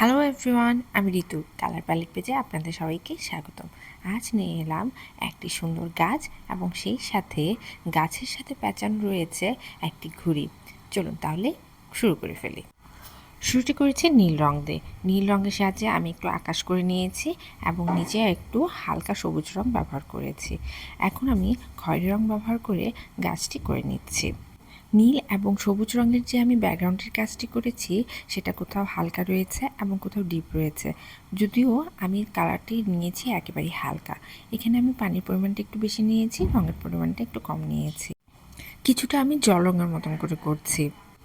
Hello everyone, আমি ঋতু colour palette পেজে আপনাদের সবাইকে স্বাগতম। আজ নিয়ে এলাম একটি সুন্দর গাছ এবং সেই সাথে গাছের সাথে প্যাঁচানো রয়েছে একটি ঘুড়ি। চলুন তাহলে শুরু করে ফেলি। শুরুটি করেছি নীল রং দিয়ে। নীল রঙের সাহায্যে আমি একটু আকাশ করে নিয়েছি এবং নিচে একটু হালকা সবুজ রং ব্যবহার করেছি। এখন আমি খয়েরি রং ব্যবহার করে গাছটি করে নিচ্ছি। নীল এবং সবুজ রঙের যে আমি ব্যাকগ্রাউন্ডের কাজটি করেছি সেটা কোথাও হালকা রয়েছে এবং কোথাও ডিপ রয়েছে, যদিও আমি কালারটি নিয়েছি একেবারেই হালকা। এখানে আমি পানির পরিমাণটা একটু বেশি নিয়েছি, রঙের পরিমাণটা একটু কম নিয়েছি। কিছুটা আমি জল রঙের মতন করে করছি।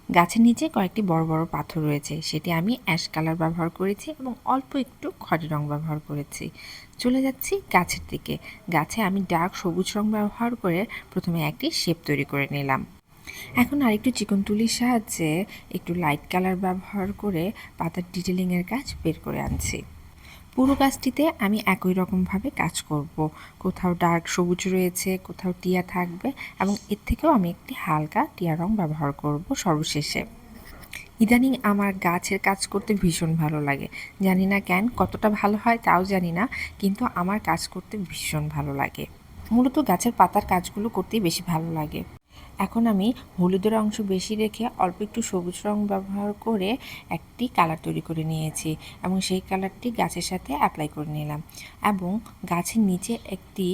গাছের নিচে কয়েকটি বড় বড় পাথর রয়েছে, সেটি আমি অ্যাশ কালার ব্যবহার করেছি এবং অল্প একটু খয়েরি রং ব্যবহার করেছি। চলে যাচ্ছি গাছের দিকে। গাছে আমি ডার্ক সবুজ রং ব্যবহার করে প্রথমে একটি শেপ তৈরি করে নিলাম। এখন আরেকটু চিকন তুলির সাহায্যে একটু লাইট কালার ব্যবহার করে পাতার ডিটেলিংয়ের কাজ বের করে আনছি। পুরো গাছটিতে আমি একই রকমভাবে কাজ করব। কোথাও ডার্ক সবুজ রয়েছে, কোথাও টিয়া থাকবে এবং এর থেকেও আমি একটি হালকা টিয়া রং ব্যবহার করব সর্বশেষে। ইদানিং আমার গাছের কাজ করতে ভীষণ ভালো লাগে। জানি না কেন, কতটা ভালো হয় তাও জানি না, কিন্তু আমার কাজ করতে ভীষণ ভালো লাগে। মূলত গাছের পাতার কাজগুলো করতেই বেশি ভালো লাগে। এখন আমি হলুদের অংশ বেশি রেখে অল্প একটু সবুজ রং ব্যবহার করে একটি কালার তৈরি করে নিয়েছি এবং সেই কালারটি গাছের সাথে অ্যাপ্লাই করে নিলাম। এবং গাছের নিচে একটি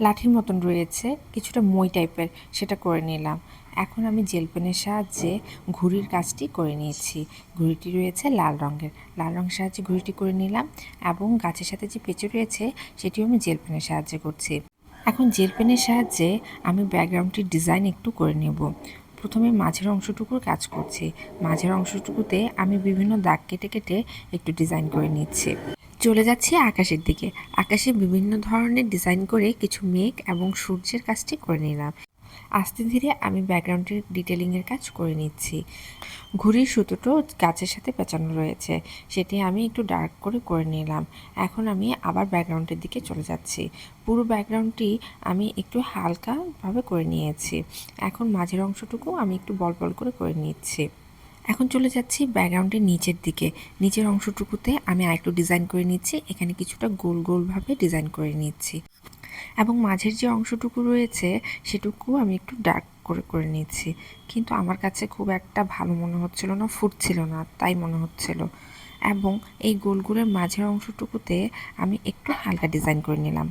লাঠির মতন রয়েছে, কিছুটা মই টাইপের, সেটা করে নিলাম। এখন আমি জেল পেনের সাহায্যে ঘুড়ির কাজটি করে নিয়েছি। ঘুড়িটি রয়েছে লাল রঙের, লাল রঙের সাহায্যে ঘুড়িটি করে নিলাম এবং গাছের সাথে যে পেঁচে রয়েছে সেটিও আমি জেল পেনের সাহায্যে করছি। এখন জেল পেনের সাহায্যে আমি ব্যাকগ্রাউন্ডটির ডিজাইন একটু করে নেব। প্রথমে মাঝের অংশটুকুর কাজ করছি। মাঝের অংশটুকুতে আমি বিভিন্ন দাগ কেটে কেটে একটু ডিজাইন করে নিচ্ছি। চলে যাচ্ছি আকাশের দিকে। আকাশে বিভিন্ন ধরনের ডিজাইন করে কিছু মেঘ এবং সূর্যের কাজটি করে নিলাম। আস্তে ধীরে আমি ব্যাকগ্রাউন্ডের ডিটেলিংয়ের কাজ করে নিচ্ছি। ঘুড়ির সুতোটাও গাছের সাথে পেঁচানো রয়েছে, সেটি আমি একটু ডার্ক করে করে নিলাম। এখন আমি আবার ব্যাকগ্রাউন্ডের দিকে চলে যাচ্ছি। পুরো ব্যাকগ্রাউন্ডটি আমি একটু হালকাভাবে করে নিয়েছি। এখন মাঝের অংশটুকু আমি একটু বল বল করে করে নিচ্ছি। এখন চলে যাচ্ছি ব্যাকগ্রাউন্ডের নিচের দিকে। নিচের অংশটুকুতে আমি আরেকটু ডিজাইন করে নিচ্ছি। এখানে কিছুটা গোল গোলভাবে ডিজাইন করে নিচ্ছি এবং মাঝের যে অংশটুকু রয়েছে সেটুকু আমি একটু ডার্ক করে করে নিচ্ছি, কিন্তু আমার কাছে খুব একটা ভালো মনে হচ্ছিল না, ফুটছিল না তাই মনে হচ্ছিল। এবং এই গোলগুলোর মাঝের অংশটুকুতে আমি একটু হালকা ডিজাইন করে নিলাম।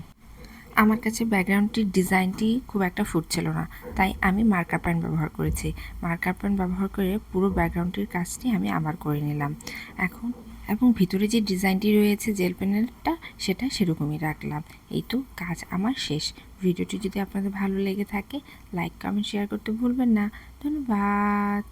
আমার কাছে ব্যাকগ্রাউন্ডটির ডিজাইনটি খুব একটা ফুটছিল না, তাই আমি মার্কার পেন ব্যবহার করেছি। মার্কার পেন ব্যবহার করে পুরো ব্যাকগ্রাউন্ডটির কাজটি আমি আবার করে নিলাম। এখন এবং ভিতরে যে ডিজাইনটি রয়েছে জেল পেনেরটা, সেটা সেরকমই রাখলাম। এই তো কাজ আমার শেষ। ভিডিওটি যদি আপনাদের ভালো লেগে থাকে, লাইক কমেন্ট শেয়ার করতে ভুলবেন না। ধন্যবাদ।